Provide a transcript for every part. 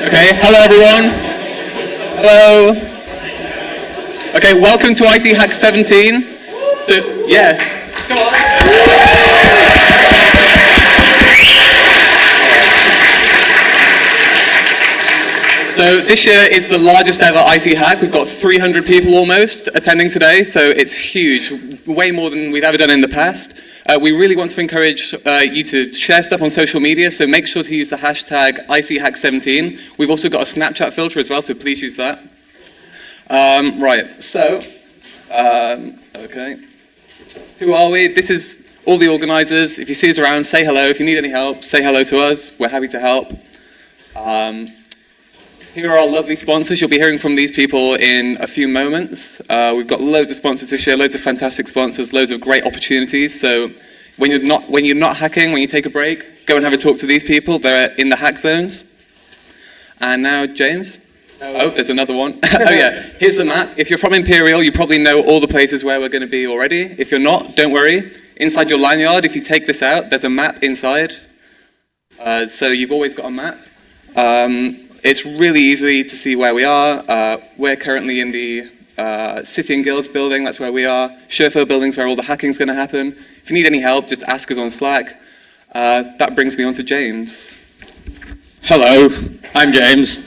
Okay, hello everyone. Hello. Okay, welcome to IC Hack 17. So, yes. Come on. So this year is the largest ever IC Hack. We've got 300 people almost attending today, so it's huge, way more than we've ever done in the past. We really want to encourage you to share stuff on social media, so make sure to use the hashtag ICHack17. We've also got a Snapchat filter as well, so please use that. Right, so, okay. Who are we? This is all the organizers. If you see us around, say hello. If you need any help, say hello to us. We're happy to help. Here are our lovely sponsors. You'll be hearing from these people in a few moments. We've got loads of sponsors this year, loads of fantastic sponsors, loads of great opportunities. So when you're not hacking, when you take a break, go and have a talk to these people. They're in the hack zones. And now, James. Oh, there's another one. Oh yeah, here's the map. If you're from Imperial, you probably know all the places where we're going to be already. If you're not, don't worry. Inside your lanyard, if you take this out, there's a map inside. So you've always got a map. It's really easy to see where we are. We're currently in the City and Guilds building, that's where we are. Chauffeur building's where all the hacking's going to happen. If you need any help, just ask us on Slack. That brings me on to James. Hello, I'm James.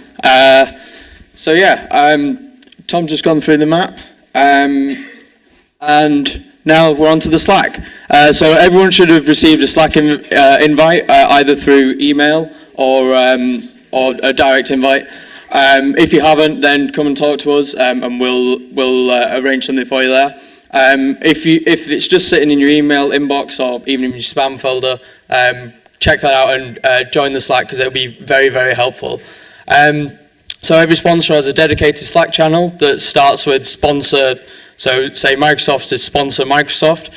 Tom's just gone through the map, and now we're on to the Slack. So everyone should have received a Slack invite, either through email or a direct invite. If you haven't, then come and talk to us, and we'll arrange something for you there. If it's just sitting in your email inbox or even in your spam folder, check that out and join the Slack, because it'll be very, very helpful. So every sponsor has a dedicated Slack channel that starts with sponsor. So say Microsoft is sponsor Microsoft.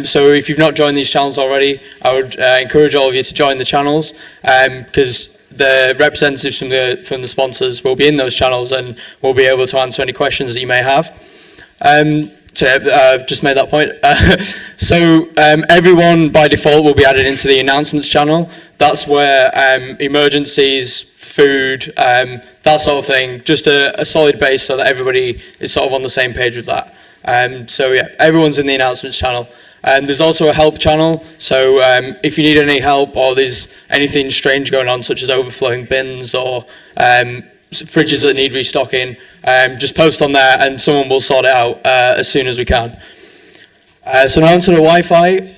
So if you've not joined these channels already, I would encourage all of you to join the channels, because the representatives from the sponsors will be in those channels and will be able to answer any questions that you may have. Just made that point. Everyone by default will be added into the announcements channel. That's where emergencies, food, that sort of thing, just a solid base so that everybody is sort of on the same page with that. Everyone's in the announcements channel. And there's also a help channel, so if you need any help or there's anything strange going on, such as overflowing bins or fridges that need restocking, just post on there and someone will sort it out as soon as we can. So now onto the Wi-Fi.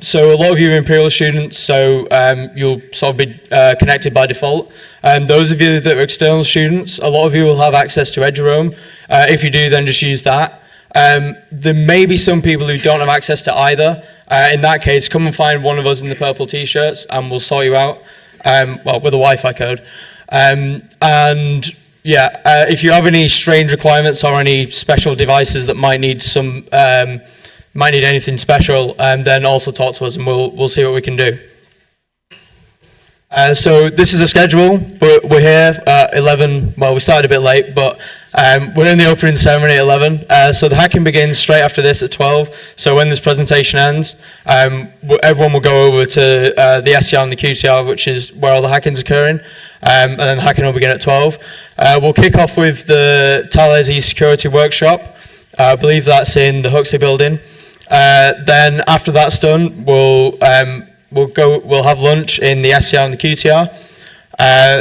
So a lot of you are Imperial students, so you'll sort of be connected by default. Those of you that are external students, a lot of you will have access to Eduroam. If you do, then just use that. There may be some people who don't have access to either. In that case, come and find one of us in the purple t-shirts and we'll sort you out, with a Wi-Fi code. If you have any strange requirements or any special devices that might need anything special, then also talk to us and we'll see what we can do. So this is a schedule, but we're here at 11, well we started a bit late, but we're in the opening ceremony at 11, so the hacking begins straight after this at 12, so when this presentation ends, everyone will go over to the SCR and the QTR, which is where all the hacking's occurring, and then the hacking will begin at 12. We'll kick off with the Thales e-security workshop. I believe that's in the Huxley building. Then after that's done, we'll have lunch in the SCR and the QTR.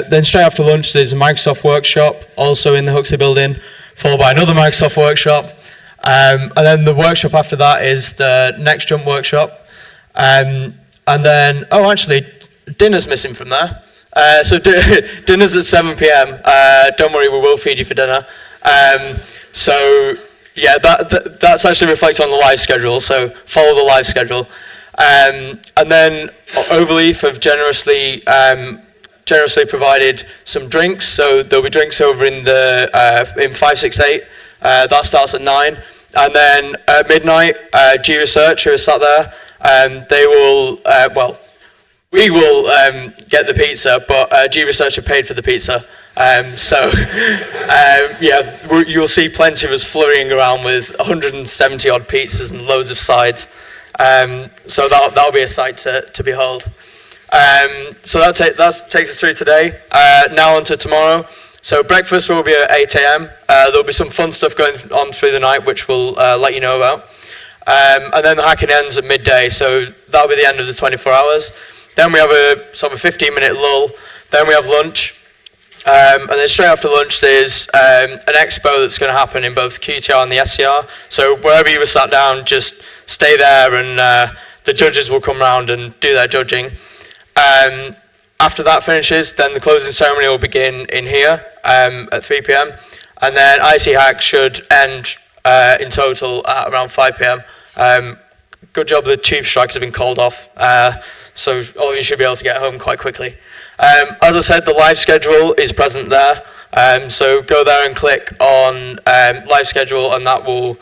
Then straight after lunch, there's a Microsoft workshop, also in the Huxley building, followed by another Microsoft workshop. And then the workshop after that is the Next Jump workshop. And then, dinner's missing from there. So dinner's at 7 p.m. Don't worry, we will feed you for dinner. That's actually reflected on the live schedule, so follow the live schedule. And then Overleaf have generously provided some drinks, so there'll be drinks over in 568. That starts at 9, and then at midnight, G Research, who is sat there, we will get the pizza, but G Research have paid for the pizza. You'll see plenty of us flurrying around with 170 odd pizzas and loads of sides. So that'll be a sight to behold. So that takes us through today. Now on to tomorrow. So breakfast will be at 8 a.m. There'll be some fun stuff going on through the night, which we'll let you know about. And then the hacking ends at midday, so that'll be the end of the 24 hours. Then we have a sort of a 15-minute lull. Then we have lunch. And then straight after lunch, there's an expo that's going to happen in both QTR and the SCR. So wherever you were sat down, just stay there, and the judges will come round and do their judging. After that finishes, then the closing ceremony will begin in here at 3 p.m. And then IC Hack should end in total at around 5 p.m. Good job the tube strikes have been called off, so all of you should be able to get home quite quickly. As I said, the live schedule is present there, so go there and click on live schedule, and that will be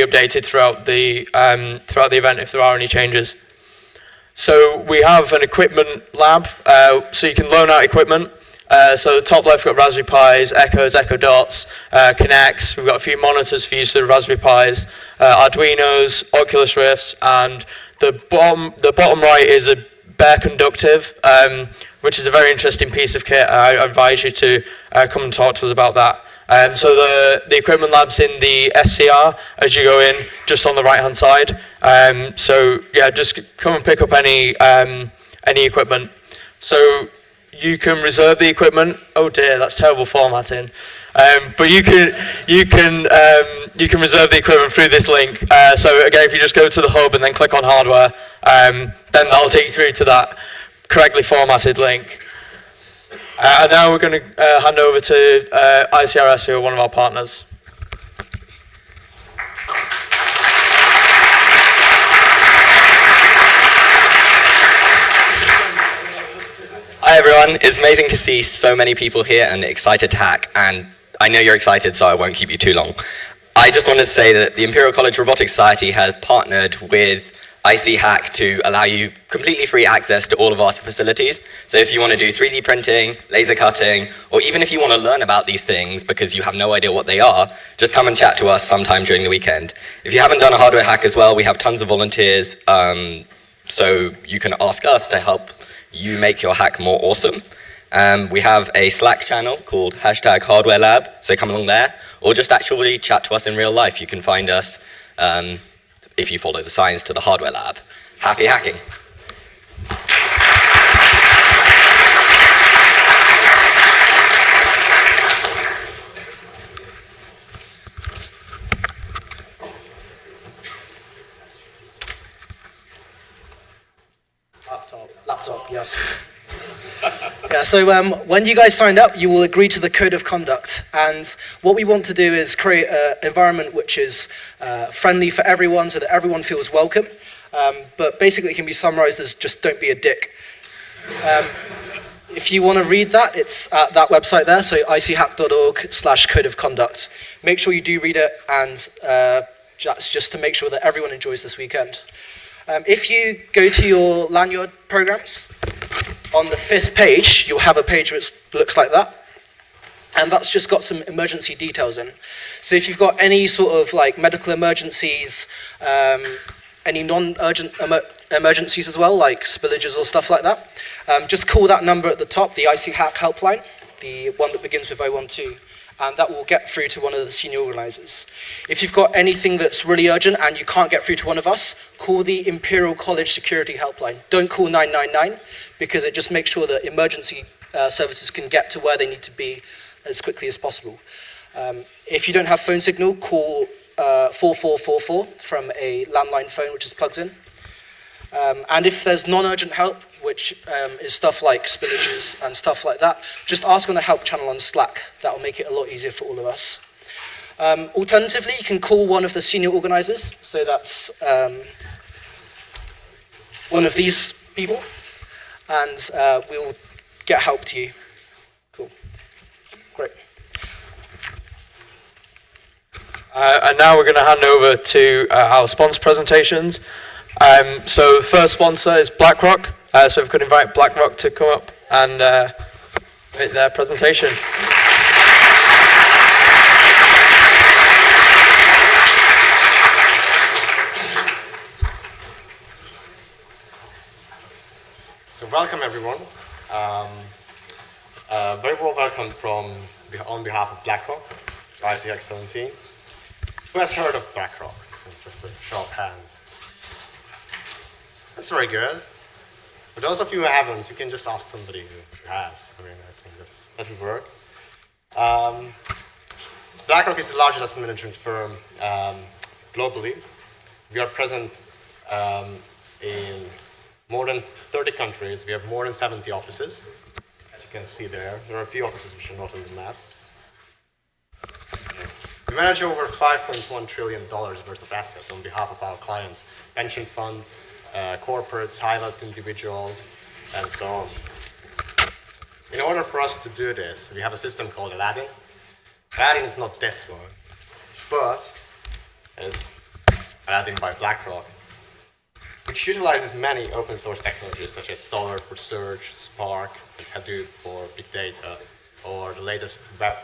updated throughout the event if there are any changes. So we have an equipment lab, so you can loan out equipment. So the top left, we've got Raspberry Pis, Echoes, Echo Dots, Kinects. We've got a few monitors for use of the Raspberry Pis, Arduinos, Oculus Rifts, and the bottom right is a Bear Conductive, which is a very interesting piece of kit. I advise you to come and talk to us about that. So the equipment lab's in the SCR as you go in, just on the right-hand side. So yeah, just come and pick up any equipment. So you can reserve the equipment. Oh dear, that's terrible formatting. But you can reserve the equipment through this link. So again, if you just go to the hub and then click on hardware, then that'll take you through to that correctly formatted link. And now we're going to hand over to ICRS, who are one of our partners. Hi everyone, it's amazing to see so many people here and excited to hack, and I know you're excited, so I won't keep you too long. I just wanted to say that the Imperial College Robotics Society has partnered with IC Hack to allow you completely free access to all of our facilities. So if you want to do 3D printing, laser cutting, or even if you want to learn about these things because you have no idea what they are, just come and chat to us sometime during the weekend. If you haven't done a hardware hack as well, we have tons of volunteers, so you can ask us to help you make your hack more awesome. We have a Slack channel called #HardwareLab, so come along there, or just actually chat to us in real life. You can find us if you follow the signs to the Hardware Lab. Happy hacking. Laptop, yes. Yeah, so when you guys signed up, you will agree to the code of conduct. And what we want to do is create an environment which is friendly for everyone so that everyone feels welcome. But basically it can be summarized as just don't be a dick. If you want to read that, it's at that website there, so ichack.org/code of conduct. Make sure you do read it, and just to make sure that everyone enjoys this weekend. If you go to your lanyard programs, on the 5th page, you'll have a page which looks like that. And that's just got some emergency details in. So if you've got any sort of like medical emergencies, any non-urgent emergencies as well, like spillages or stuff like that, just call that number at the top, the IC Hack helpline, the one that begins with 012. And that will get through to one of the senior organizers. If you've got anything that's really urgent and you can't get through to one of us, call the Imperial College Security Helpline. Don't call 999, because it just makes sure that emergency services can get to where they need to be as quickly as possible. If you don't have phone signal, call 4444 from a landline phone which is plugged in. And if there's non-urgent help, which is stuff like spillages and stuff like that, just ask on the help channel on Slack. That'll make it a lot easier for all of us. Alternatively, you can call one of the senior organizers. So that's one of these people, and we'll get help to you. Cool. Great. And now we're going to hand over to our sponsor presentations. So the first sponsor is BlackRock. So if we could invite BlackRock to come up and make their presentation. So welcome everyone. Very warm welcome on behalf of BlackRock, ICX 17. Who has heard of BlackRock? Just a show of hands. That's very good. For those of you who haven't, you can just ask somebody who has. I mean, I think that would work. BlackRock is the largest asset management firm globally. We are present in more than 30 countries. We have more than 70 offices. As you can see there, there are a few offices which are not on the map. We manage over $5.1 trillion worth of assets on behalf of our clients, pension funds, corporates, high-net individuals, and so on. In order for us to do this, we have a system called Aladdin. Aladdin is not this one, but is Aladdin by BlackRock, which utilizes many open source technologies such as Solr for search, Spark, and Hadoop for big data, or the latest web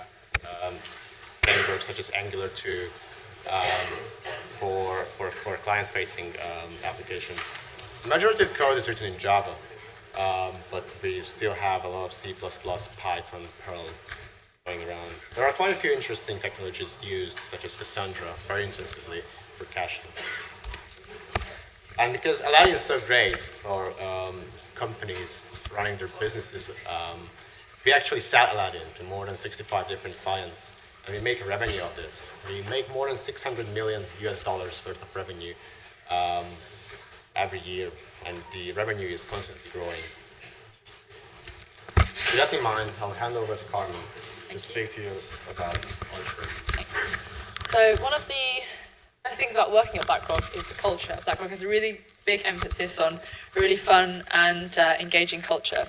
frameworks such as Angular 2 for client-facing applications. The majority of code is written in Java, but we still have a lot of C++, Python, Perl going around. There are quite a few interesting technologies used, such as Cassandra, very intensively for caching. And because Aladdin is so great for companies running their businesses, we actually sell Aladdin to more than 65 different clients, and we make a revenue of this. We make more than $600 million US worth of revenue every year, and the revenue is constantly growing. With that in mind, I'll hand over to Carmen to speak to you about entrepreneurs. So one of the best things about working at BlackRock is the culture. BlackRock has a really big emphasis on really fun and engaging culture.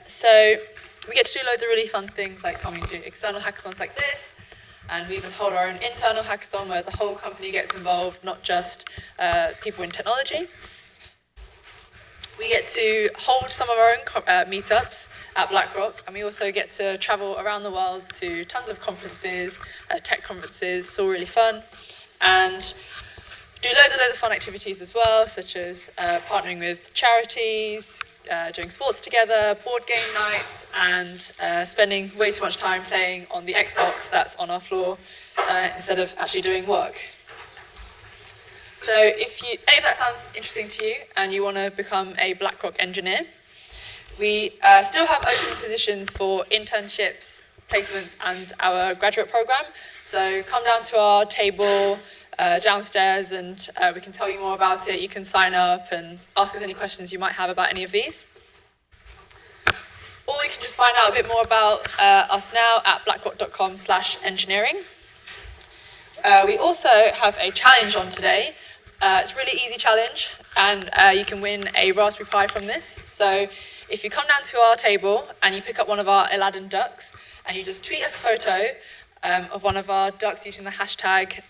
So we get to do loads of really fun things like coming to external hackathons like this, and we even hold our own internal hackathon where the whole company gets involved, not just people in technology. We get to hold some of our own meetups at BlackRock, and we also get to travel around the world to tons of conferences, tech conferences. It's all really fun, and do loads of fun activities as well, such as partnering with charities, doing sports together, board game nights, and spending way too much time playing on the Xbox that's on our floor instead of actually doing work. So if any of that sounds interesting to you and you want to become a BlackRock engineer, we still have open positions for internships, placements, and our graduate program. So come down to our table downstairs and we can tell you more about it. You can sign up and ask us any questions you might have about any of these. Or you can just find out a bit more about us now at blackrock.com/engineering. We also have a challenge on today. It's a really easy challenge, and you can win a Raspberry Pi from this. So if you come down to our table and you pick up one of our Aladdin ducks, and you just tweet us a photo of one of our ducks using the hashtag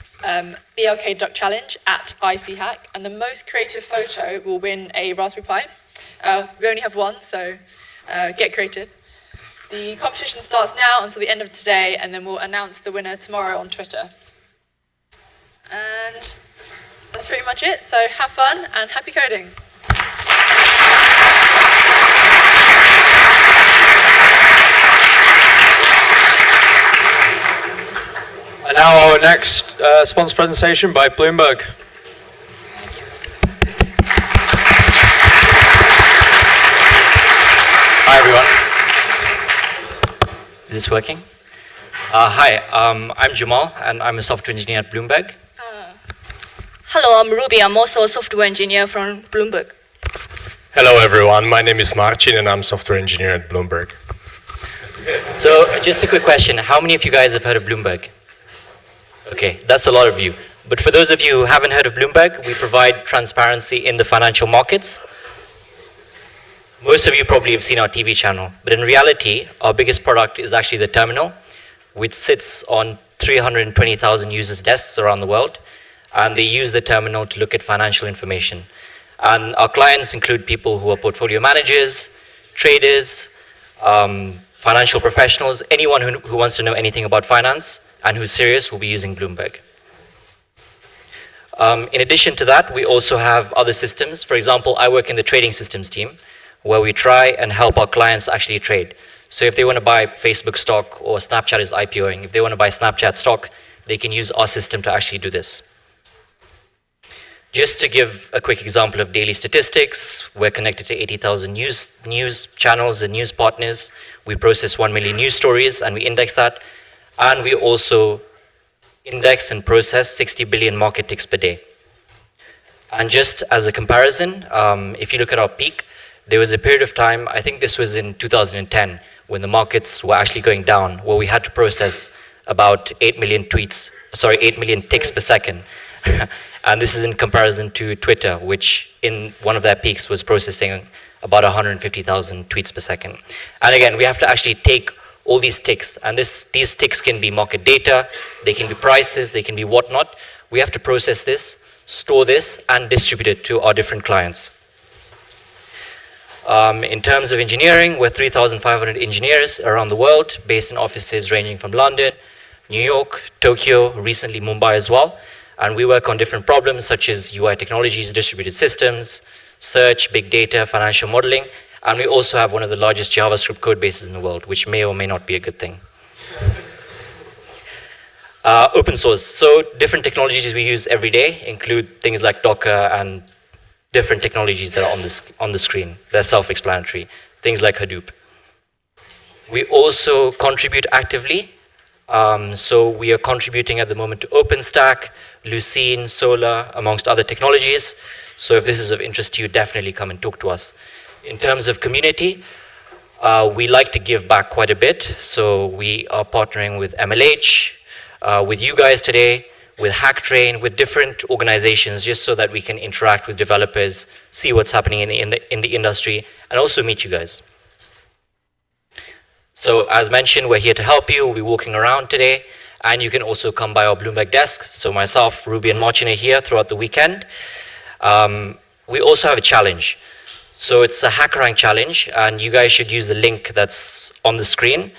BLKDuckChallenge at ICHack, and the most creative photo will win a Raspberry Pi. We only have one, so get creative. The competition starts now until the end of today, and then we'll announce the winner tomorrow on Twitter. And that's pretty much it. So have fun and happy coding. And now our next sponsor presentation by Bloomberg. Hi everyone. Is this working? Hi, I'm Jamal and I'm a software engineer at Bloomberg. Hello, I'm Ruby. I'm also a software engineer from Bloomberg. Hello everyone, my name is Marcin and I'm a software engineer at Bloomberg. So just a quick question, how many of you guys have heard of Bloomberg? Okay, that's a lot of you. But for those of you who haven't heard of Bloomberg, we provide transparency in the financial markets. Most of you probably have seen our TV channel, but in reality, our biggest product is actually the terminal, which sits on 320,000 users' desks around the world, and they use the terminal to look at financial information. And our clients include people who are portfolio managers, traders, financial professionals, anyone who wants to know anything about finance and who's serious will be using Bloomberg. In addition to that, we also have other systems. For example, I work in the trading systems team, where we try and help our clients actually trade. So if they want to buy Facebook stock or Snapchat is IPOing, if they want to buy Snapchat stock, they can use our system to actually do this. Just to give a quick example of daily statistics, we're connected to 80,000 news channels and news partners. We process 1 million news stories and we index that. And we also index and process 60 billion market ticks per day. And just as a comparison, if you look at our peak, there was a period of time, I think this was in 2010, when the markets were actually going down, where we had to process about 8 million ticks per second. And this is in comparison to Twitter, which in one of their peaks was processing about 150,000 tweets per second. And again, we have to actually take all these ticks, and these ticks can be market data, they can be prices, they can be whatnot. We have to process this, store this, and distribute it to our different clients. In terms of engineering, we're 3,500 engineers around the world, based in offices ranging from London, New York, Tokyo, recently Mumbai as well. And we work on different problems such as UI technologies, distributed systems, search, big data, financial modeling. And we also have one of the largest JavaScript code bases in the world, which may or may not be a good thing. Open source. So different technologies we use every day include things like Docker and different technologies that are on the screen. They're self-explanatory. Things like Hadoop. We also contribute actively. So we are contributing at the moment to OpenStack, Lucene, Solar, amongst other technologies. So if this is of interest to you, definitely come and talk to us. In terms of community, we like to give back quite a bit. So we are partnering with MLH, with you guys today, with HackTrain, with different organizations, just so that we can interact with developers, see what's happening in the industry, and also meet you guys. So as mentioned, we're here to help you. We'll be walking around today, and you can also come by our Bloomberg desk. So myself, Ruby, and Marcin are here throughout the weekend. We also have a challenge. So it's a HackerRank challenge, and you guys should use the link that's on the screen.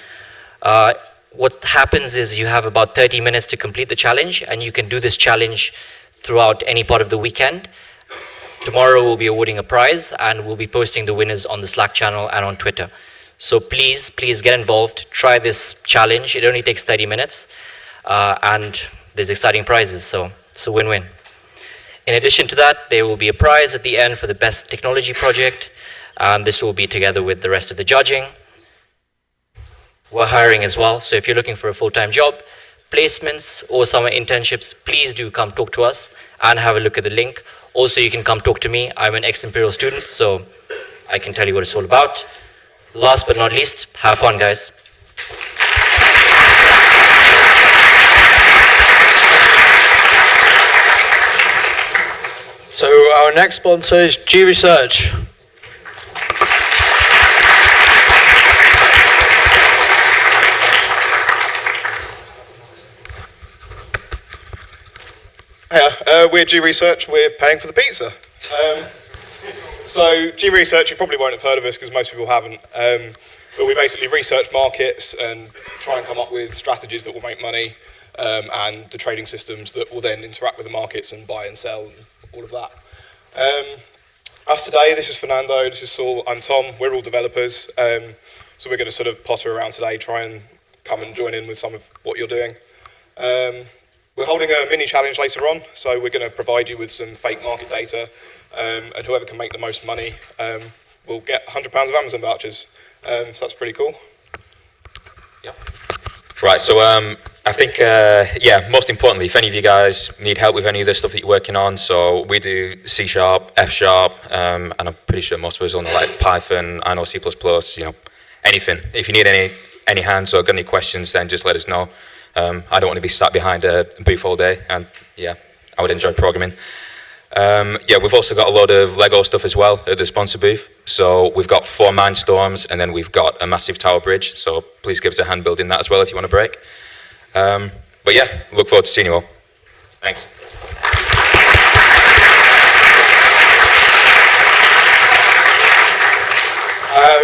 What happens is you have about 30 minutes to complete the challenge, and you can do this challenge throughout any part of the weekend. Tomorrow we'll be awarding a prize, and we'll be posting the winners on the Slack channel and on Twitter. So please get involved, try this challenge. It only takes 30 minutes, and there's exciting prizes, so it's a win-win. In addition to that, there will be a prize at the end for the best technology project. This will be together with the rest of the judging. We're hiring as well, so if you're looking for a full-time job, placements or summer internships, please do come talk to us and have a look at the link. Also, you can come talk to me. I'm an ex-Imperial student, so I can tell you what it's all about. Last but not least, have fun, guys. So our next sponsor is G Research. Hiya, we're G Research. We're paying for the pizza. So G Research, you probably won't have heard of us because most people haven't. But we basically research markets and try and come up with strategies that will make money and the trading systems that will then interact with the markets and buy and sell and all of that. Us today, this is Fernando, this is Saul, I'm Tom. We're all developers. So we're going to sort of potter around today, try and come and join in with some of what you're doing. We're holding a mini challenge later on, so we're going to provide you with some fake market data, and whoever can make the most money will get £100 of Amazon vouchers. So that's pretty cool. Yeah. Right, so I think, most importantly, if any of you guys need help with any of the stuff that you're working on, so we do C#, F#, and I'm pretty sure most of us on like Python, I know C++, anything. If you need any hands or got any questions, then just let us know. I don't want to be sat behind a booth all day, and I would enjoy programming. We've also got a lot of Lego stuff as well at the sponsor booth. So we've got 4 Mindstorms, and then we've got a massive tower bridge. So please give us a hand building that as well if you want to break. Look forward to seeing you all. Thanks.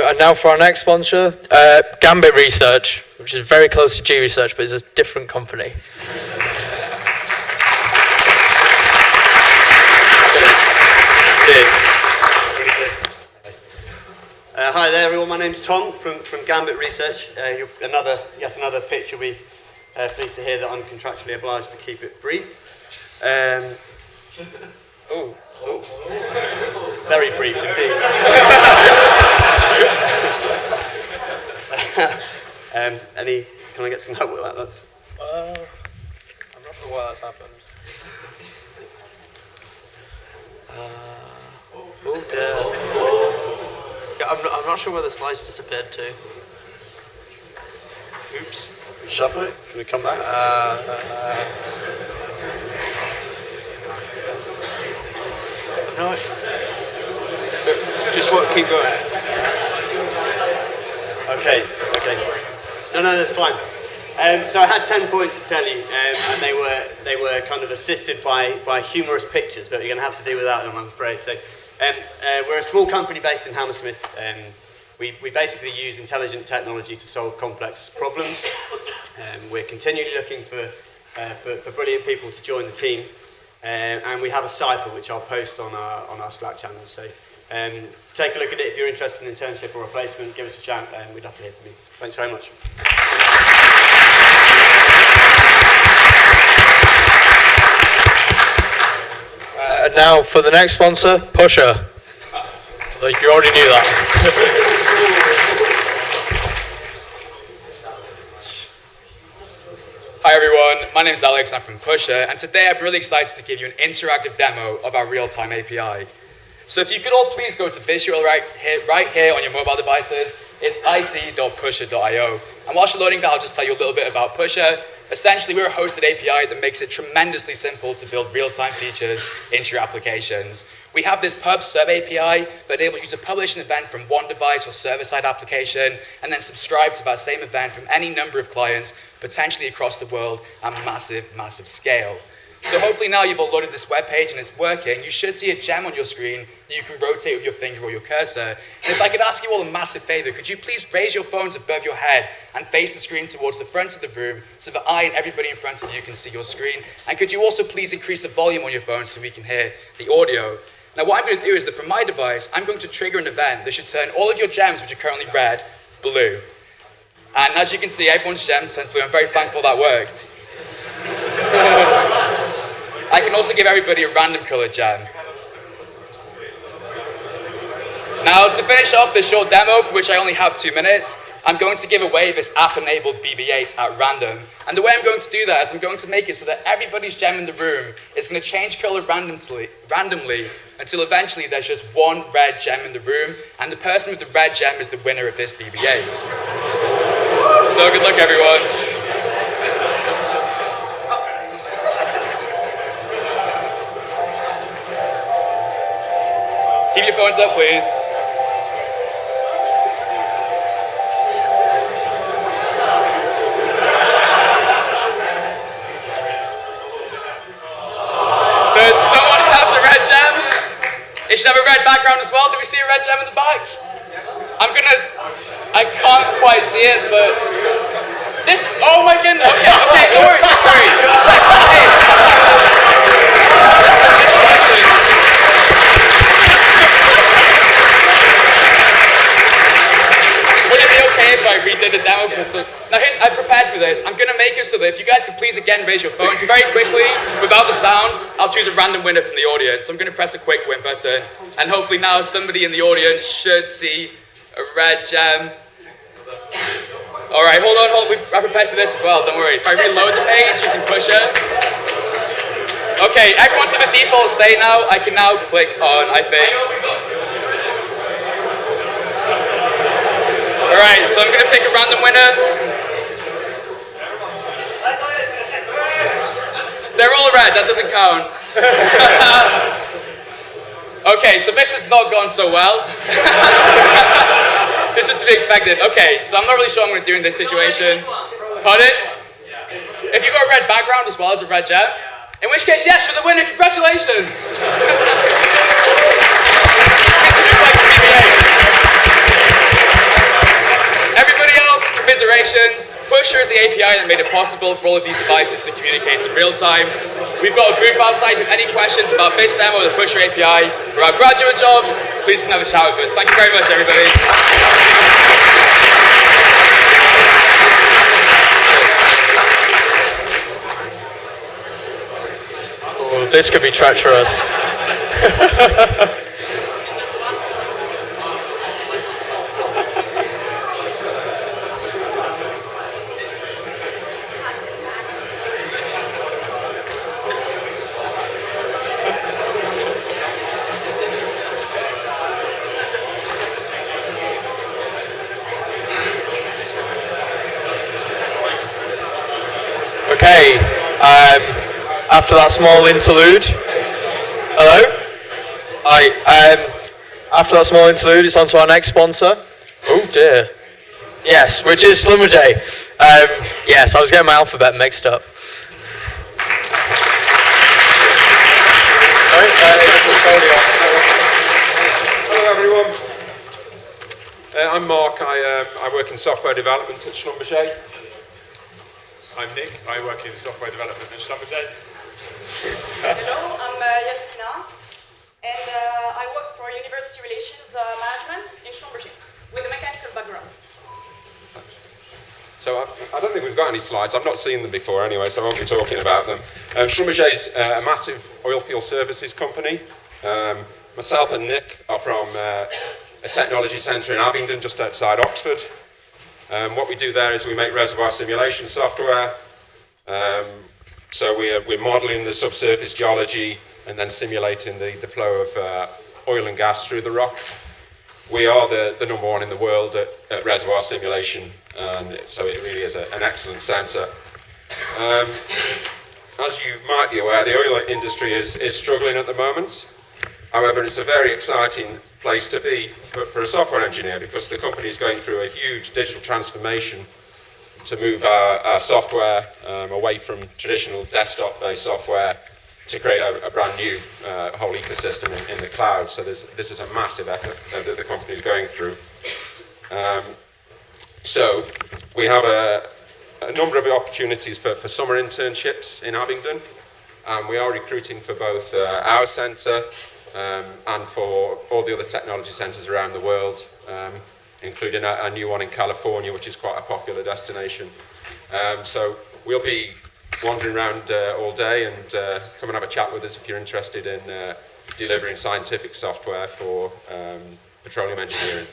And now for our next sponsor, Gambit Research, which is very close to G Research, but it's a different company. Cheers. Hi there, everyone. My name's Tom from Gambit Research. Yet another pitch. You'll be pleased to hear that I'm contractually obliged to keep it brief. Very brief indeed. Can I get some help with that? I'm not sure why that's happened. Yeah, I'm not sure where the slides disappeared to. Oops. Shuffle it. Can we come back? No. Just keep going. Okay. No, that's fine. So I had 10 points to tell you, and they were kind of assisted by humorous pictures, but you're going to have to do without them, I'm afraid. So we're a small company based in Hammersmith. We basically use intelligent technology to solve complex problems. We're continually looking for brilliant people to join the team, and we have a cipher which I'll post on our Slack channel. So take a look at it if you're interested in an internship or a placement. Give us a shout, and we'd love to hear from you. Thanks very much. And now for the next sponsor, Pusher. Like you already knew that. Hi everyone, my name is Alex, I'm from Pusher, and today I'm really excited to give you an interactive demo of our real-time API. So if you could all please go to visual right here on your mobile devices, it's ic.pusher.io. And whilst you're loading that, I'll just tell you a little bit about Pusher. Essentially, we're a hosted API that makes it tremendously simple to build real-time features into your applications. We have this pub sub API that enables you to publish an event from one device or server-side application and then subscribe to that same event from any number of clients, potentially across the world at massive, massive scale. So hopefully now you've all loaded this web page and it's working. You should see a gem on your screen that you can rotate with your finger or your cursor. And if I could ask you all a massive favor, could you please raise your phones above your head and face the screen towards the front of the room so that I and everybody in front of you can see your screen? And could you also please increase the volume on your phone so we can hear the audio? Now what I'm going to do is that from my device, I'm going to trigger an event that should turn all of your gems, which are currently red, blue. And as you can see, everyone's gems turns blue. I'm very thankful that worked. I can also give everybody a random colored gem. Now to finish off this short demo, for which I only have 2 minutes, I'm going to give away this app-enabled BB-8 at random. And the way I'm going to do that is I'm going to make it so that everybody's gem in the room is going to change color randomly until eventually there's just one red gem in the room, and the person with the red gem is the winner of this BB-8. So good luck, everyone. Keep your phones up, please. Does someone have the red gem? It should have a red background as well. Do we see a red gem in the back? I can't quite see it, but this, oh my goodness, okay, don't worry. Hey. Listen. Would it be okay if I redid the demo for some? Now I've prepared for this. I'm going to make it so that if you guys could please again raise your phones very quickly, without the sound, I'll choose a random winner from the audience. So I'm going to press a quick win button, and hopefully now somebody in the audience should see a red gem. All right, hold on. I've prepared for this as well, don't worry. If I reload the page using Pusher. Okay, everyone's in the default state now. I can now click on, I think. Alright, so I'm going to pick a random winner. They're all red, that doesn't count. Okay, so this has not gone so well. This is to be expected. Okay, so I'm not really sure what I'm going to do in this situation. Pardon? If you've got a red background as well as a red gem, in which case, yes, you're the winner, congratulations! Everybody else, commiserations. Pusher is the API that made it possible for all of these devices to communicate in real time. We've got a booth outside with any questions about this demo or the Pusher API or our graduate jobs. Please come have a chat with us. Thank you very much, everybody. Oh, this could be treacherous. Okay, after that small interlude, hello? Hi, after that small interlude, it's on to our next sponsor. Oh dear. Yes, which is Schlumberger. Yes, I was getting my alphabet mixed up. Hello everyone. I'm Mark. I work in software development at Schlumberger. I'm Nick. I work in software development at Schlumberger. Hello, I'm Yasmina, and I work for University Relations Management in Schlumberger with a mechanical background. So I don't think we've got any slides. I've not seen them before anyway, so I won't be talking about them. Schlumberger is a massive oilfield services company. Myself and Nick are from a technology centre in Abingdon, just outside Oxford. What we do there is we make reservoir simulation software. So we're modelling the subsurface geology and then simulating the flow of oil and gas through the rock. We are the number one in the world at reservoir simulation, and so it really is an excellent centre. As you might be aware, the oil industry is struggling at the moment. However, it's a very exciting place to be for a software engineer because the company is going through a huge digital transformation to move our software away from traditional desktop-based software to create a brand new whole ecosystem in the cloud. So this is a massive effort that the company is going through. So we have a number of opportunities for summer internships in Abingdon, and we are recruiting for both our centre and for all the other technology centres around the world, including a new one in California, which is quite a popular destination. So we'll be wandering around all day, and come and have a chat with us if you're interested in delivering scientific software for petroleum engineering.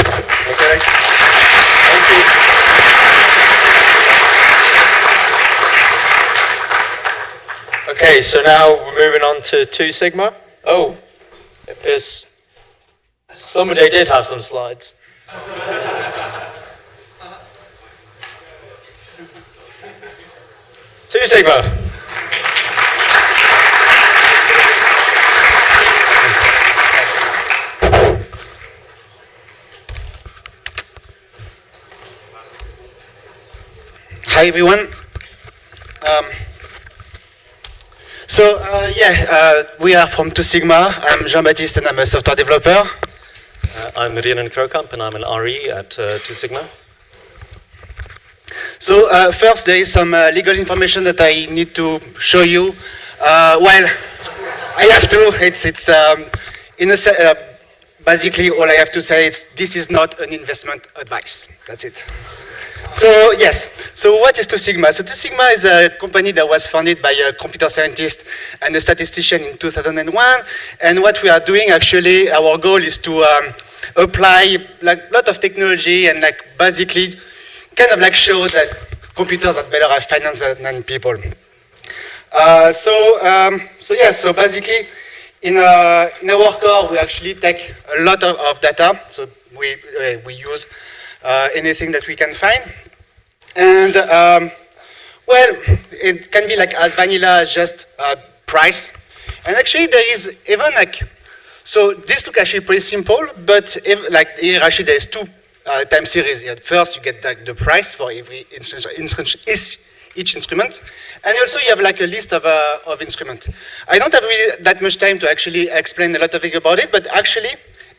Okay. Thank you. Okay, so now we're moving on to 2 Sigma. Oh, it appears somebody did have some slides. Two Sigma. Hi everyone. We are from 2 Sigma. I'm Jean-Baptiste and I'm a software developer. I'm Rienan Krokamp and I'm an RE at 2 Sigma. So first there is some legal information that I need to show you. I have to. Basically all I have to say is this is not an investment advice. That's it. So yes, so what is 2 Sigma? So 2 Sigma is a company that was founded by a computer scientist and a statistician in 2001. And what we are doing actually, our goal is to apply like a lot of technology and like basically kind of like show that computers are better at finance than people. So basically in our core we actually take a lot of data. So we use anything that we can find. And, it can be like as vanilla as just price. And actually there is even like, so this looks actually pretty simple, but here actually there's 2 time series here. First you get like the price for every each instrument. And also you have like a list of instruments. I don't have really that much time to actually explain a lot of things about it, but actually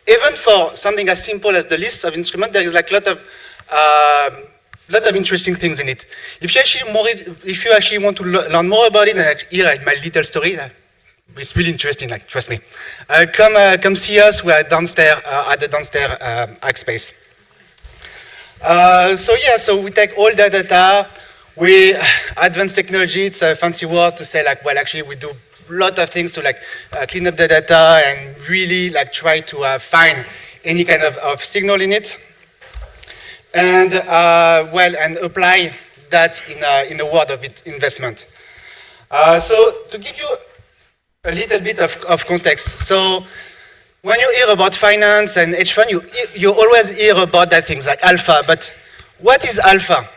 even for something as simple as the list of instruments, there is like a lot of interesting things in it. If you actually want to learn more about it, and like, here my little story, it's really interesting. Like, trust me. Come see us. We are downstairs at the downstairs Hackspace. So we take all the data. We advanced technology. It's a fancy word to say like, well, actually we do a lot of things to like clean up the data and really like try to find any kind of signal in it, and and apply that in a world of investment. So to give you a little bit of context, so when you hear about finance and hedge fund, you always hear about that things like alpha. But what is alpha?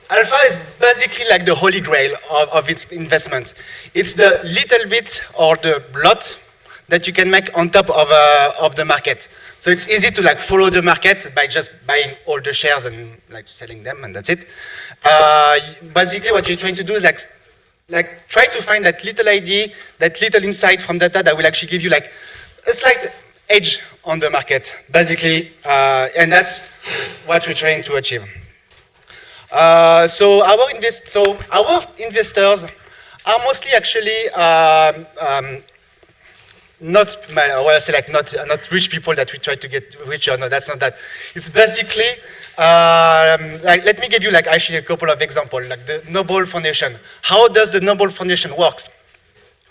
Alpha is basically like the holy grail of its investment. It's the little bit or the lot that you can make on top of the market. So it's easy to like follow the market by just buying all the shares and like selling them, and that's it. Basically, what you're trying to do is like try to find that little idea, that little insight from data that will actually give you like a slight edge on the market, basically, and that's what we're trying to achieve. So our investors are mostly actually not rich people that we try to get richer. No, that's not that. It's basically like, let me give you like actually a couple of examples. Like the Nobel Foundation. How does the Nobel Foundation works?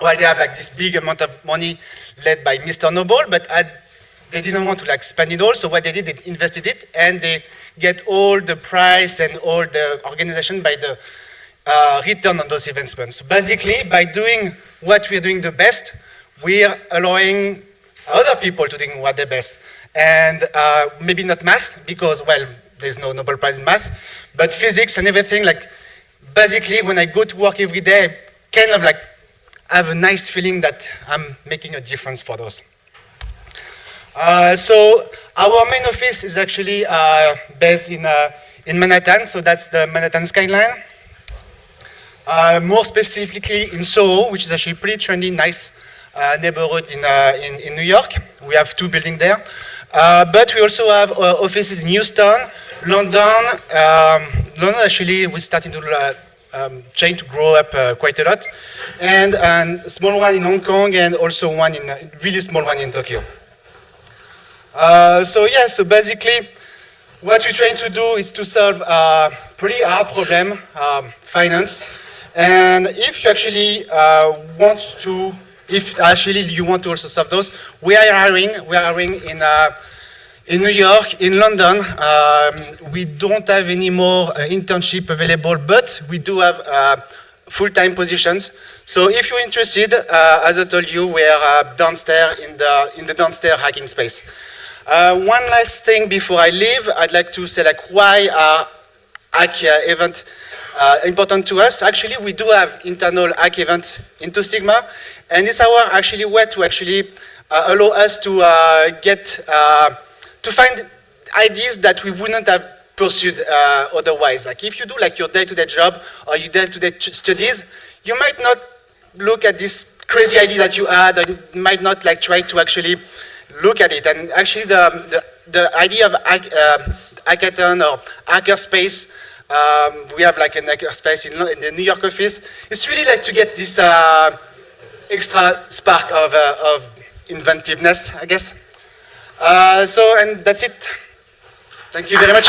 Well, they have like this big amount of money led by Mr. Noble, but they didn't want to like spend it all. So what they did, they invested it, and they get all the price and all the organization by the return on those investments. So basically, by doing what we're doing the best, we are allowing other people to do what they're best. And maybe not math, because, well, there's no Nobel Prize in math, but physics and everything. Like, basically, when I go to work every day, I kind of like have a nice feeling that I'm making a difference for those. So our main office is actually based in Manhattan, so that's the Manhattan skyline. More specifically in Soho, which is actually a pretty trendy, nice neighborhood in New York. We have 2 buildings there. But we also have offices in Houston, London. London actually, we're starting to trying to grow up quite a lot. And a small one in Hong Kong, and also a really small one in Tokyo. So basically, what we're trying to do is to solve a pretty hard problem, finance. And if you actually you want to also solve those, we are hiring in New York, in London. We don't have any more internship available, but we do have full-time positions. So if you're interested, as I told you, we are downstairs in the downstairs hacking space. One last thing before I leave, I'd like to say like why are hack event important to us. Actually, we do have internal hack events in Two Sigma, and it's our actually way to actually allow us to to find ideas that we wouldn't have pursued otherwise. Like if you do like your day-to-day job or your day-to-day studies, you might not look at this crazy idea that you had, or you might not like try to actually look at it. And actually the idea of hackathon or hackerspace, we have like an hackerspace in the New York office. It's really like to get this extra spark of inventiveness, I guess. And that's it. Thank you very much.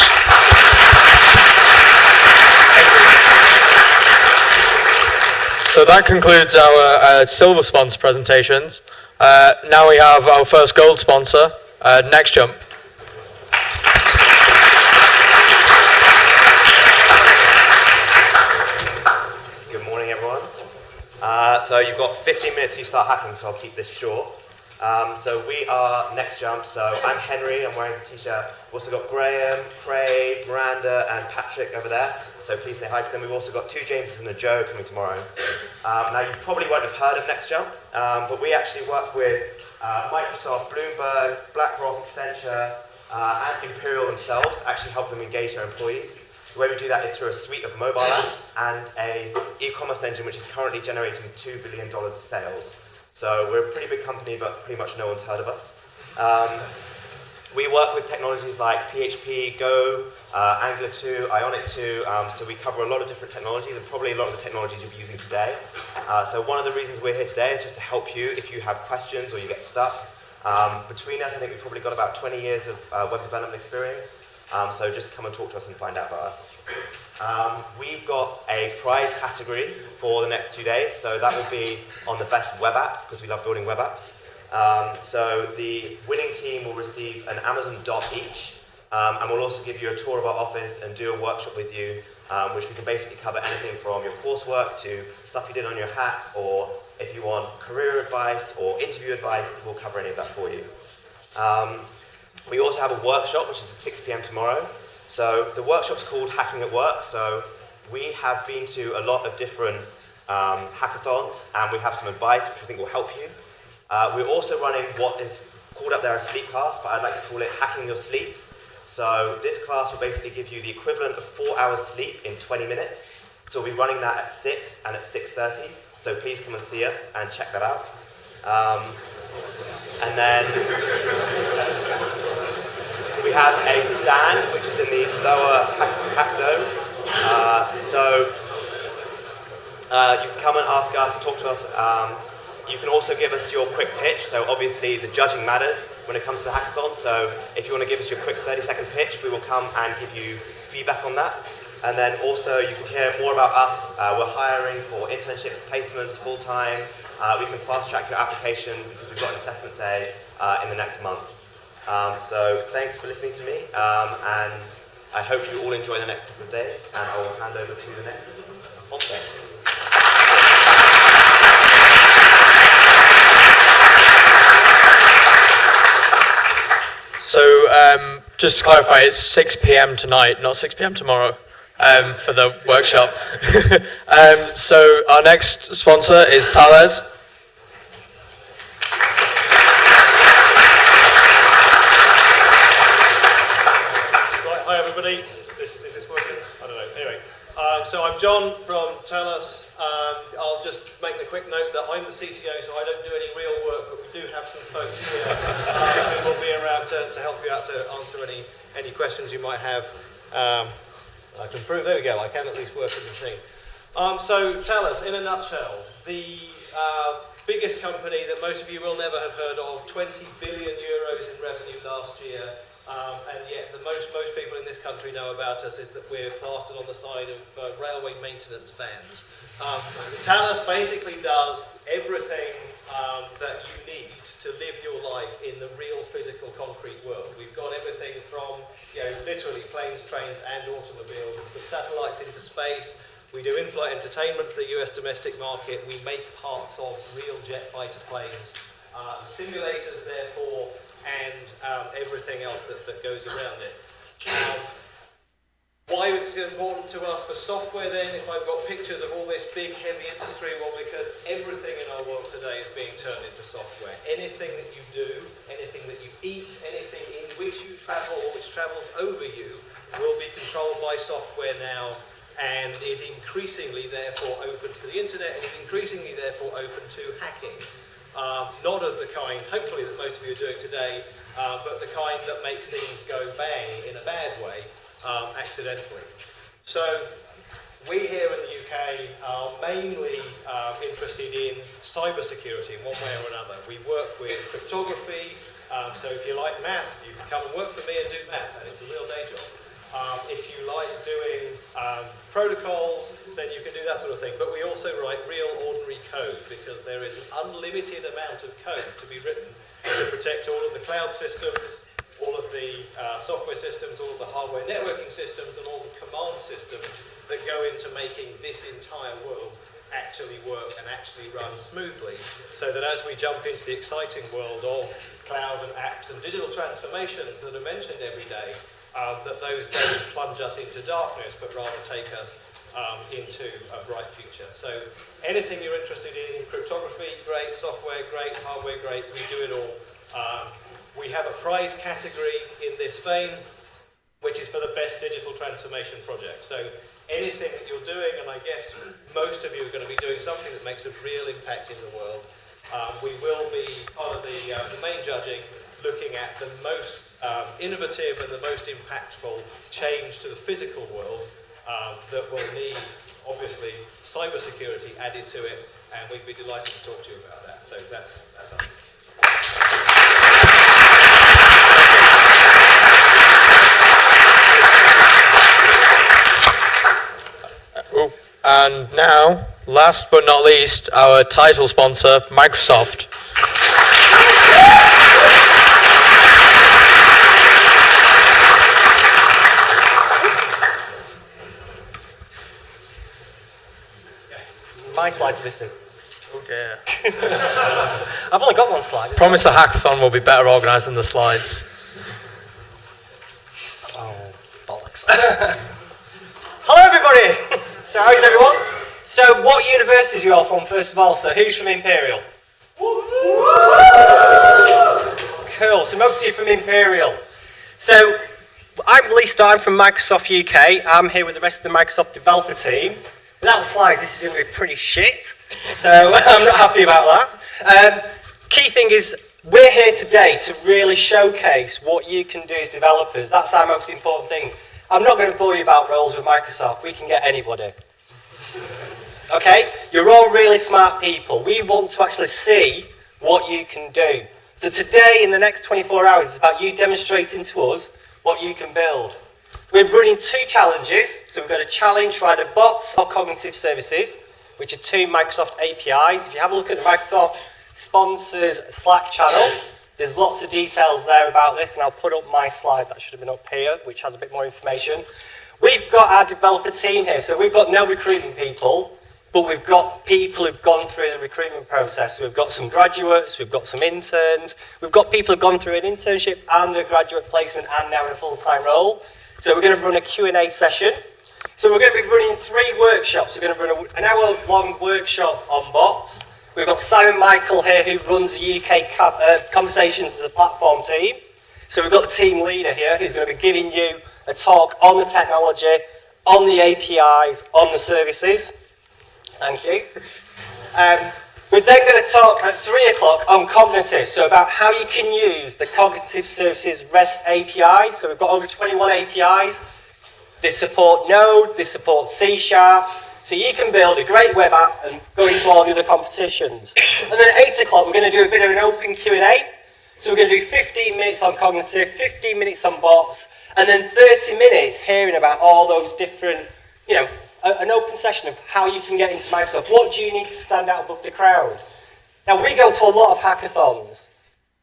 So that concludes our silver sponsor presentations. Now we have our first gold sponsor, NextJump. Good morning, everyone. So you've got 15 minutes till you start hacking, so I'll keep this short. So we are NextJump. So I'm Henry, I'm wearing a t-shirt. We've also got Graham, Craig, Miranda, and Patrick over there. So please say hi to them. We've also got 2 Jameses and a Joe coming tomorrow. Now you probably won't have heard of NextJump, but we actually work with Microsoft, Bloomberg, BlackRock, Accenture, and Imperial themselves to actually help them engage their employees. The way we do that is through a suite of mobile apps and an e-commerce engine which is currently generating $2 billion of sales. So we're a pretty big company, but pretty much no one's heard of us. We work with technologies like PHP, Go, Angular 2, Ionic 2, so we cover a lot of different technologies and probably a lot of the technologies you'll be using today. So one of the reasons we're here today is just to help you if you have questions or you get stuck. Between us, I think we've probably got about 20 years of web development experience, so just come and talk to us and find out about us. We've got a prize category for the next 2 days, so that will be on the best web app, because we love building web apps. So the winning team will receive an Amazon Dot each, and we'll also give you a tour of our office and do a workshop with you, which we can basically cover anything from your coursework to stuff you did on your hack, or if you want career advice or interview advice, we'll cover any of that for you. We also have a workshop, which is at 6 p.m. tomorrow. So the workshop's called Hacking at Work. So we have been to a lot of different hackathons, and we have some advice which I think will help you. We're also running what is called up there a sleep class, but I'd like to call it Hacking Your Sleep. So this class will basically give you the equivalent of 4 hours sleep in 20 minutes. So we'll be running that at 6 and at 6:30. So please come and see us and check that out. And then we have a stand which is in the lower hack zone. You can come and ask us, talk to us. You can also give us your quick pitch. So obviously the judging matters when it comes to the hackathon. So if you want to give us your quick 30-second pitch, we will come and give you feedback on that. And then also you can hear more about us. We're hiring for internships, placements, full-time. We can fast-track your application because we've got an assessment day in the next month. So thanks for listening to me, and I hope you all enjoy the next couple of days, and I will hand over to the next sponsor. So just to clarify, it's 6 p.m. tonight, not 6 p.m. tomorrow, for the workshop. So our next sponsor is Thales. Hi everybody. Is this working? I don't know. Anyway, so I'm John from Thales. I'll just make the quick note that I'm the CTO, so I don't do any real work, but we do have some folks here who will be around to help you out to answer any questions you might have. I can prove. There we go. I can at least work with the machine. So Thales, in a nutshell, the biggest company that most of you will never have heard of, 20 billion euros in revenue last year. And yet the most people in this country know about us is that we're plastered on the side of railway maintenance vans. Thales basically does everything that you need to live your life in the real physical concrete world. We've got everything from, literally planes, trains and automobiles. We put satellites into space. We do in-flight entertainment for the US domestic market. We make parts of real jet fighter planes, simulators therefore, and everything else that goes around it. Why is it important to us for software then, if I've got pictures of all this big heavy industry? Well, because everything in our world today is being turned into software. Anything that you do, anything that you eat, anything in which you travel or which travels over you will be controlled by software now, and is increasingly therefore open to the internet, and is increasingly therefore open to hacking. Not of the kind, hopefully, that most of you are doing today, but the kind that makes things go bang in a bad way, accidentally. So we here in the UK are mainly interested in cybersecurity in one way or another. We work with cryptography, so if you like math, you can come and work for me and do math, and it's a real day job. If you like doing protocols, then you can do that sort of thing. But we also write real ordinary code, because there is an unlimited amount of code to be written to protect all of the cloud systems, all of the software systems, all of the hardware networking systems, and all the command systems that go into making this entire world actually work and actually run smoothly, so that as we jump into the exciting world of cloud and apps and digital transformations that are mentioned every day, that those don't plunge us into darkness, but rather take us into a bright future. So anything you're interested in, cryptography, great, software, great, hardware, great, we do it all. We have a prize category in this vein, which is for the best digital transformation project. So anything that you're doing, and I guess most of you are going to be doing something that makes a real impact in the world, we will be part of the main judging, looking at the most innovative and the most impactful change to the physical world that will need, obviously, cybersecurity added to it, and we'd be delighted to talk to you about that. So that's us. And now, last but not least, our title sponsor, Microsoft. My slide's missing. Oh dear. I've only got one slide. Promise the hackathon will be better organised than the slides. Oh, bollocks. Hello, everybody. So, how's everyone? So, what universities are you all from, first of all? So, who's from Imperial? Cool. So, most of you from Imperial. So, I'm Lee Starr, I'm from Microsoft UK. I'm here with the rest of the Microsoft developer team. Without slides, this is going to be pretty shit. So, I'm not happy about that. Key thing is, we're here today to really showcase what you can do as developers. That's our most important thing. I'm not going to bore you about roles with Microsoft. We can get anybody. Okay? You're all really smart people. We want to actually see what you can do. So today, in the next 24 hours, it's about you demonstrating to us what you can build. We're running 2 challenges. So we've got a challenge for either bots or cognitive services, which are 2 Microsoft APIs. If you have a look at the Microsoft sponsors Slack channel, there's lots of details there about this, and I'll put up my slide that should have been up here, which has a bit more information. We've got our developer team here, so we've got no recruitment people, but we've got people who've gone through the recruitment process. We've got some graduates, we've got some interns, we've got people who've gone through an internship and a graduate placement and now in a full-time role. So we're going to run a Q&A session. So we're going to be running 3 workshops. We're going to run an hour-long workshop on bots. We've got Simon Michael here, who runs the UK Conversations as a platform team. So we've got the team leader here, who's going to be giving you a talk on the technology, on the APIs, on the services. Thank you. We're then going to talk at 3 o'clock on cognitive, so about how you can use the Cognitive Services REST APIs. So we've got over 21 APIs. They support Node, they support C#. So you can build a great web app and go into all the other competitions. And then at 8 o'clock, we're going to do a bit of an open Q&A. So we're going to do 15 minutes on cognitive, 15 minutes on bots, and then 30 minutes hearing about all those different, an open session of how you can get into Microsoft. What do you need to stand out above the crowd? Now, we go to a lot of hackathons,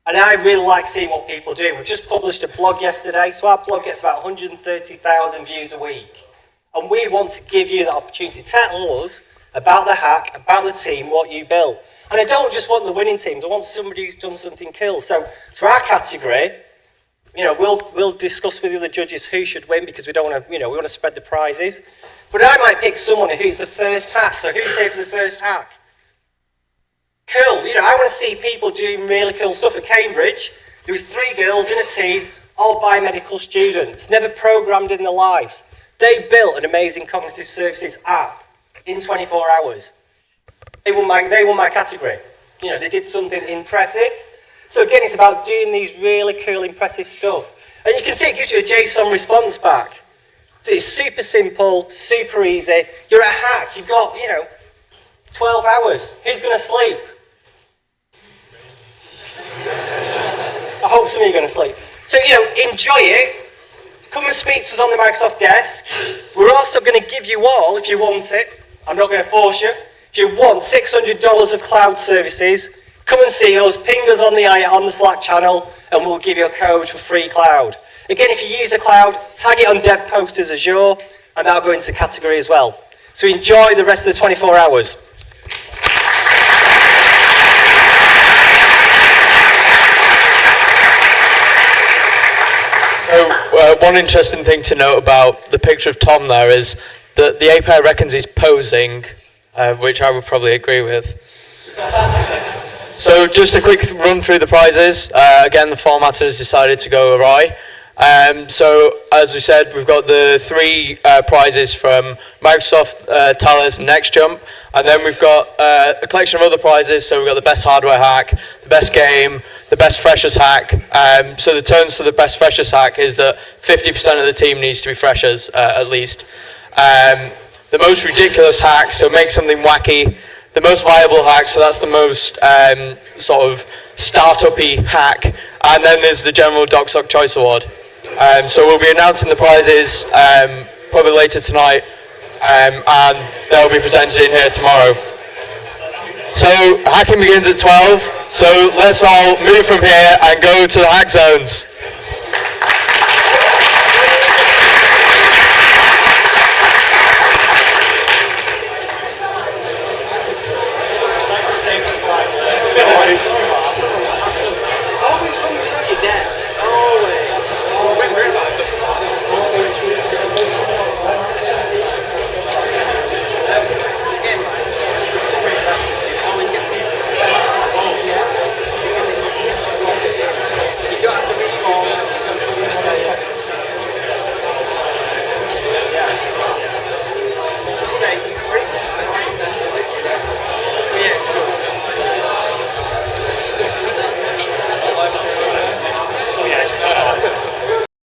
and I really like seeing what people do. We just published a blog yesterday, so our blog gets about 130,000 views a week. And we want to give you the opportunity to tell us about the hack, about the team, what you built. And I don't just want the winning teams, I want somebody who's done something cool. So for our category, we'll discuss with the other judges who should win, because we don't want to, we want to spread the prizes. But I might pick someone who's the first hack. So who's here for the first hack? Cool. I want to see people doing really cool stuff. At Cambridge, there was 3 girls in a team, all biomedical students, never programmed in their lives. They built an amazing cognitive services app in 24 hours. They won my category. They did something impressive. So again, it's about doing these really cool, impressive stuff. And you can see it gives you a JSON response back. So it's super simple, super easy. You're a hack. You've got, 12 hours. Who's going to sleep? I hope some of you are going to sleep. So, enjoy it. Come and speak to us on the Microsoft desk. We're also going to give you all, if you want it, I'm not going to force you, if you want $600 of cloud services, come and see us, ping us on the Slack channel, and we'll give you a code for free cloud. Again, if you use a cloud, tag it on DevPost as Azure, and that'll go into the category as well. So enjoy the rest of the 24 hours. So one interesting thing to note about the picture of Tom there is that the API reckons he's posing, which I would probably agree with. So just a quick run through the prizes. Again, the format has decided to go awry. So as we said, we've got the 3 prizes from Microsoft, Thales, and NextJump, and then we've got a collection of other prizes. So we've got the best hardware hack, the best game, the the best freshers hack. So the turns to the best freshers hack is that 50% of the team needs to be freshers, at least. The most ridiculous hack, so make something wacky. The most viable hack, so that's the most sort of start-up-y hack. And then there's the general DocSoc Choice Award. So we'll be announcing the prizes probably later tonight, and they'll be presented in here tomorrow. So hacking begins at 12, so let's all move from here and go to the hack zones.